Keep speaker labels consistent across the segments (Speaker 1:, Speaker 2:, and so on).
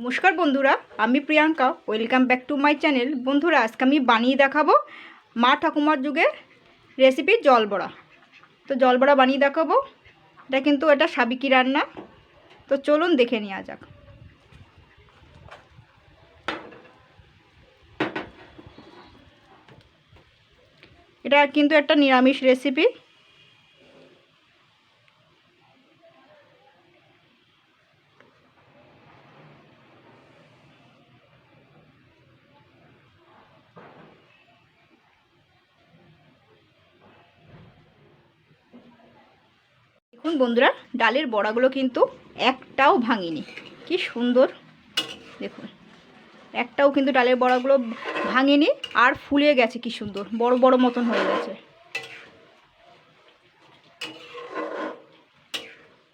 Speaker 1: নমস্কার বন্ধুরা, আমি Priyanka. Welcome back to my channel. বন্ধুরা, আজকে আমি বানিয়ে দেখাবো মা ঠাকুমার যুগের রেসিপি জল বড়া। তো জল বড়া বানিয়ে দেখাবো। এটা সাবিকি রান্না। তো চলুন দেখে নেওয়া যাক। এটা কিন্তু একটা নিরামিষ রেসিপি। দেখুন বন্ধুরা, ডালের বড়াগুলো কিন্তু একটাও ভাঙিনি। কি সুন্দর দেখুন, একটাও কিন্তু ডালের বড়াগুলো ভাঙেনি আর ফুলে গেছে। কি সুন্দর বড় বড় মতন হয়ে গেছে।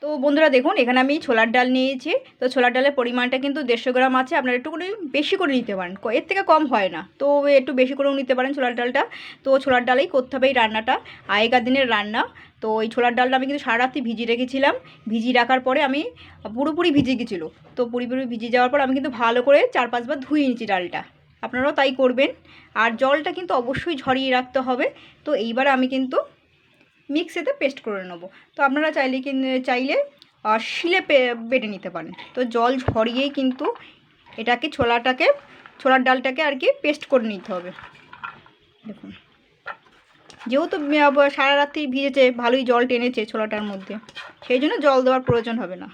Speaker 1: তো বন্ধুরা দেখুন, এখানে আমি ছোলার ডাল নিয়েছি। তো ছোলার ডালের পরিমাণটা কিন্তু 150 গ্রাম আছে। আপনারা একটুখানি বেশি করে নিতে পারেন, এর থেকে কম হয় না। তো একটু বেশি করেও নিতে পারেন ছোলার ডালটা। তো ছোলার ডালেই করতে হবে এই রান্নাটা, আগেকার দিনের রান্না। তো এই ছোলার ডালটা আমি কিন্তু সারা রাত্রি ভিজিয়ে রেখেছিলাম। ভিজিয়ে রাখার পরে আমি পুরোপুরি ভিজে গেছিলো। তো পুরোপুরি ভিজে যাওয়ার পর আমি কিন্তু ভালো করে 4-5 বার ধুয়ে নিয়েছি ডালটা। আপনারাও তাই করবেন। আর জলটা কিন্তু অবশ্যই ঝরিয়ে রাখতে হবে। তো এইবার আমি কিন্তু মিক্সিতে পেস্ট করে নেব। তো আপনারা চাইলে শিলে বেটে নিতে পারেন। তো জল ঝরিয়েই কিন্তু ছোলার ডালটাকে আর কি পেস্ট করে নিতে হবে। দেখুন, যেহেতু সারা রাত্রি ভিজেছে, ভালোই জল টেনেছে ছোলাটার মধ্যে, সেই জন্য জল দেওয়ার প্রয়োজন হবে না।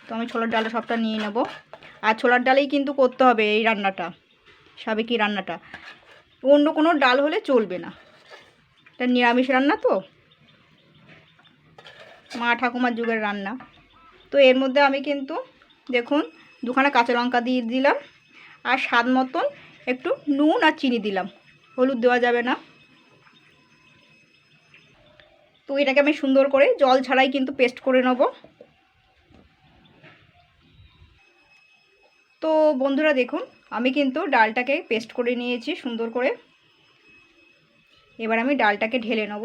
Speaker 1: তো আমি ছোলার ডালটা সবটা নিয়ে নেব। আর ছোলার ডালেই কিন্তু করতে হবে এই রান্নাটা, সাবেকি রান্নাটা। অন্য কোনো ডাল হলে চলবে না। এটা নিরামিষ রান্না, তো মা ঠাকুমার যুগের রান্না। তো এর মধ্যে আমি কিন্তু দেখুন 2খানা কাঁচা লঙ্কা দিয়ে দিলাম। আর স্বাদ মতন একটু নুন আর চিনি দিলাম, হলুদ দেওয়া যাবে না। তো এটাকে আমি সুন্দর করে জল ছাড়াই কিন্তু পেস্ট করে নেব। তো বন্ধুরা দেখুন, আমি কিন্তু ডালটাকে পেস্ট করে নিয়েছি সুন্দর করে। এবার আমি ডালটাকে ঢেলে নেব,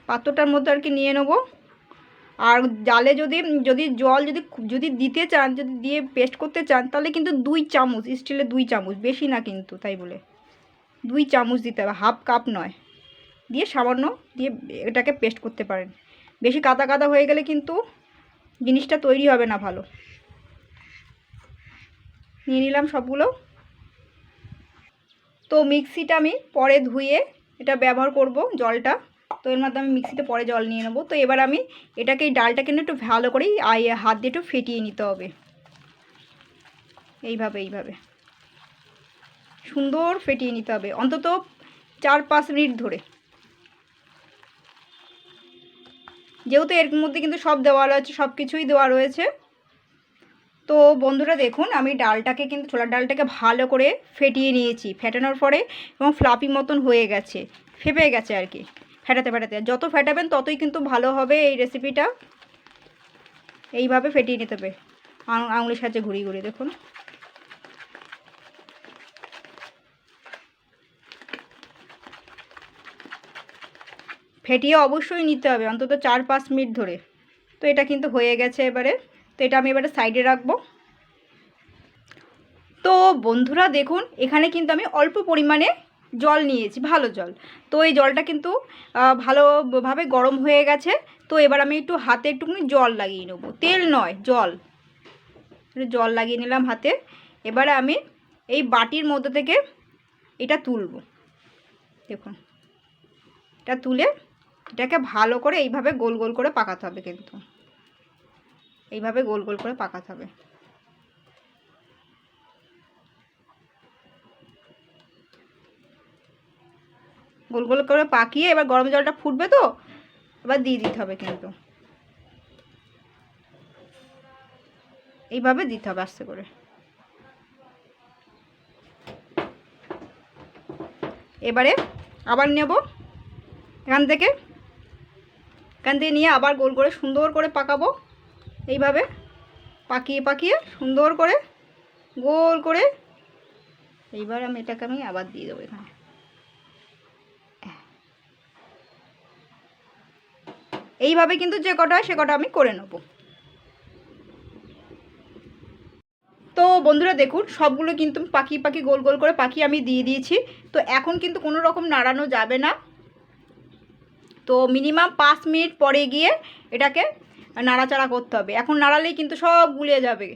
Speaker 1: পাত্রটার মধ্যে আর কি নিয়ে নেব। আর ডালে যদি জল যদি দিতে চান, যদি দিয়ে পেস্ট করতে চান, তাহলে কিন্তু 2 চামচ, স্টিলের 2 চামচ, বেশি না কিন্তু, তাই বলে 2 চামচ দিতে হবে, হাফ কাপ নয়, দিয়ে সামান্য দিয়ে এটাকে পেস্ট করতে পারেন। বেশি কাদা কাদা হয়ে গেলে কিন্তু জিনিসটা তৈরি হবে না ভালো। নিয়ে নিলাম সবগুলো। তো মিক্সিটা আমি পরে ধুয়ে এটা ব্যবহার করব জলটা। তো এর মধ্যে আমি মিক্সিতে পরে জল নিয়ে নেব। তো এবার আমি এই ডালটাকে একটু ভালো করেই হাত দিয়ে একটু ফেটিয়ে নিতে হবে। এইভাবে সুন্দর ফেটিয়ে নিতে হবে, অন্তত 4-5 মিনিট ধরে। যেহেতু এর মধ্যে কিন্তু সব দেওয়া রয়েছে, সব কিছুই দেওয়া রয়েছে। তো বন্ধুরা দেখুন, আমি ছোলার ডালটাকে ভালো করে ফেটিয়ে নিয়েছি। ফেটানোর পরে এবং ফ্লাফি মতন হয়ে গেছে, ফেপে গেছে আর কি। ফেটাতে যত ফেটাবেন ততই কিন্তু ভালো হবে এই রেসিপিটা। এইভাবে ফেটিয়ে নিতে হবে, আঙুলের সাহায্যে ঘুরিয়ে দেখুন। ফেটিয়ে অবশ্যই নিতে হবে অন্তত 4-5 মিনিট ধরে। তো এটা কিন্তু হয়ে গেছে এবারে। তো এটা আমি এবারে সাইডে রাখবো। তো বন্ধুরা দেখুন, এখানে কিন্তু আমি অল্প পরিমাণে জল নিয়েছি, ভালো জল। তো এই জলটা কিন্তু ভালোভাবে গরম হয়ে গেছে। তো এবার আমি একটু হাতে একটুখানি জল লাগিয়ে নেবো, তেল নয়, জল লাগিয়ে নিলাম হাতে। এবারে আমি এই বাটির মধ্যে থেকে এটা তুলব। দেখুন, এটা তুলে এটাকে ভালো করে এইভাবে গোল গোল করে পাকাতে হবে, কিন্তু এইভাবে গোল গোল করে পাকাতে হবে। গোল গোল করে পাকিয়ে এবার গরম জলটা ফুটবে, তো এবার দিয়ে দিতে হবে। কিন্তু এইভাবে দিতে হবে আস্তে করে। এবারে আবার নেব এখান থেকে নিয়ে আবার গোল করে সুন্দর করে পাকাবো। এইভাবে পাকিয়ে সুন্দর করে গোল করে। এইবার আমি এটাকে আবার দিয়ে দেবো এখানে। এইভাবে কিন্তু যে কটা হয় সে কটা আমি করে নেব। তো বন্ধুরা দেখুন সবগুলো কিন্তু পাকি পাকি গোল গোল করে পাকি আমি দিয়ে দিয়েছি। তো এখন কিন্তু কোনো রকম নাড়ানো যাবে না। তো মিনিমাম 5 মিনিট পরে গিয়ে এটাকে নাড়াচাড়া করতে হবে। এখন নাড়ালেই কিন্তু সব গুলিয়ে যাবে,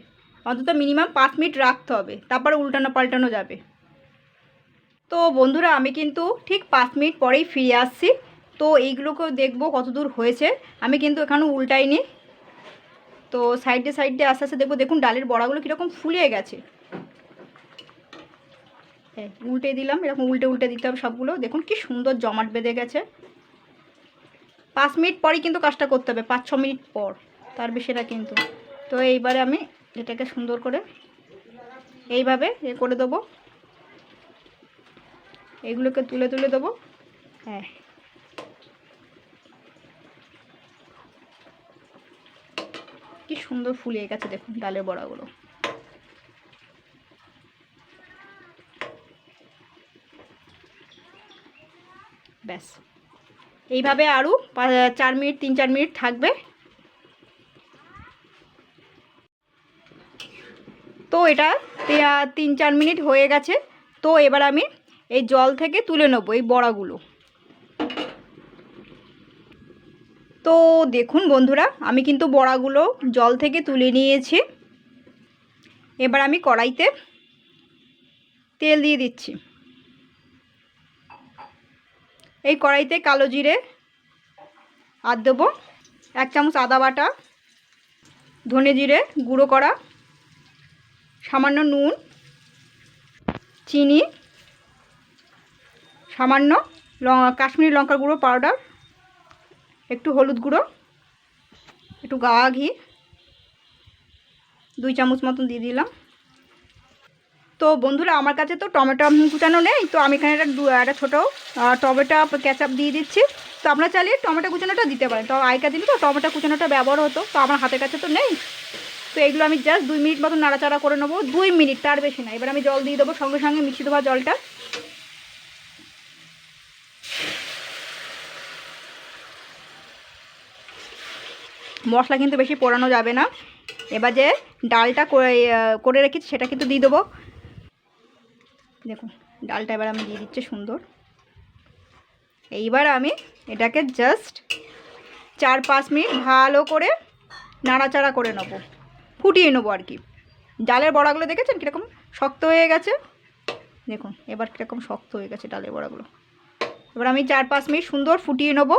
Speaker 1: অন্তত মিনিমাম 5 মিনিট রাখতে হবে, তারপরে উল্টানো পাল্টানো যাবে। তো বন্ধুরা আমি কিন্তু ঠিক 5 মিনিট পরেই ফিরে আসছি। তো এইগুলোকেও দেখবো কত দূর হয়েছে। আমি কিন্তু এখানে উল্টাইনি। তো সাইডে সাইডে আস্তে আস্তে দেখবো, দেখুন ডালের বড়াগুলো কীরকম ফুলে গেছে। হ্যাঁ, উল্টে দিলাম, এরকম উল্টে উল্টে দিতে হবে সবগুলো। দেখুন কি সুন্দর জমাট বেঁধে গেছে। 5 মিনিট পরই কিন্তু কাজটা করতে হবে, 5-6 মিনিট পর, তার বেশি না কিন্তু। তো এইবারে আমি এটাকে সুন্দর করে এইভাবে করে দেবো, এইগুলোকে তুলে তুলে দেবো। হ্যাঁ, কি সুন্দর ফুলিয়ে গেছে দেখুন ডালের বড়াগুলো। ব্যাস, এইভাবে আরও 4 মিনিট 3-4 মিনিট থাকবে। তো এটা 3-4 মিনিট হয়ে গেছে। তো এবার আমি এই জল থেকে তুলে নেবো এই বড়াগুলো। তো দেখুন বন্ধুরা আমি কিন্তু বড়াগুলো জল থেকে তুলে নিয়েছি। এবার আমি কড়াইতে তেল দিয়ে দিচ্ছি। এই কড়াইতে কালো জিরে আর দেবো 1 চামচ আদা বাটা, ধনে জিরে গুঁড়ো করা, সামান্য নুন, চিনি, সামান্য কাশ্মীরি লঙ্কার গুঁড়ো পাউডার, একটু হলুদ গুঁড়ো, একটু গাওয়া ঘি 2 চামচ মতন দিয়ে দিলাম। তো বন্ধুরা আমার কাছে তো টমেটো কুচানো নেই, তো আমি এখানে একটা ছোটো টমেটো কেচাপ দিয়ে দিচ্ছি। তো আপনারা চাইলে টমেটো কুচানোটা দিতে পারেন। তো আগেকার দিনে তো টমেটো কুচানোটা ব্যবহার হতো, তো আমার হাতের কাছে তো নেই। তো এগুলো আমি জাস্ট 2 মিনিট মতন নাড়াচাড়া করে নেবো, 2 মিনিট, তার বেশি না। এবার আমি জল দিয়ে দেবো, সঙ্গে সঙ্গে মিশিয়ে দেবো জলটা। মশলা কিন্তু বেশি পোড়ানো যাবে না। এবার যে ডালটা করে রেখেছি সেটা কিন্তু দিয়ে দেবো। দেখুন ডালটা এবার আমি দিয়ে দিচ্ছি সুন্দর। এইবার আমি এটাকে জাস্ট 4-5 মিনিট ভালো করে নাড়াচাড়া করে নেব, ফুটিয়ে নেবো আর কি। ডালের বড়াগুলো দেখেছেন কীরকম শক্ত হয়ে গেছে, দেখুন এবার কীরকম শক্ত হয়ে গেছে ডালের বড়াগুলো। এবার আমি 4-5 মিনিট সুন্দর ফুটিয়ে নেব।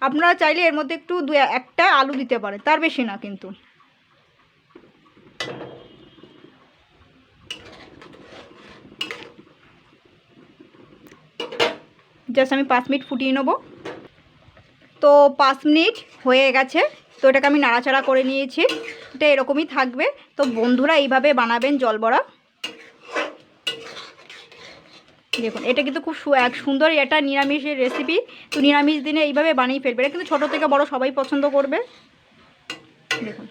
Speaker 1: আপনারা চাইলে এর মধ্যে একটু 1টা আলু দিতে পারেন, তার বেশি না কিন্তু। জাস্ট আমি 5 মিনিট ফুটিয়ে নেব। তো 5 মিনিট হয়ে গেছে। তো এটাকে আমি নাড়াচাড়া করে নিয়েছি, এটা এরকমই থাকবে। তো বন্ধুরা এইভাবে বানাবেন জল বড়া। দেখুন এটা কিন্তু খুব এক সুন্দর, এটা নিরামিষের রেসিপি। তো নিরামিষ দিনে এইভাবে বানিয়ে ফেলবে, এটা কিন্তু ছোটো থেকে বড় সবাই পছন্দ করবে। দেখুন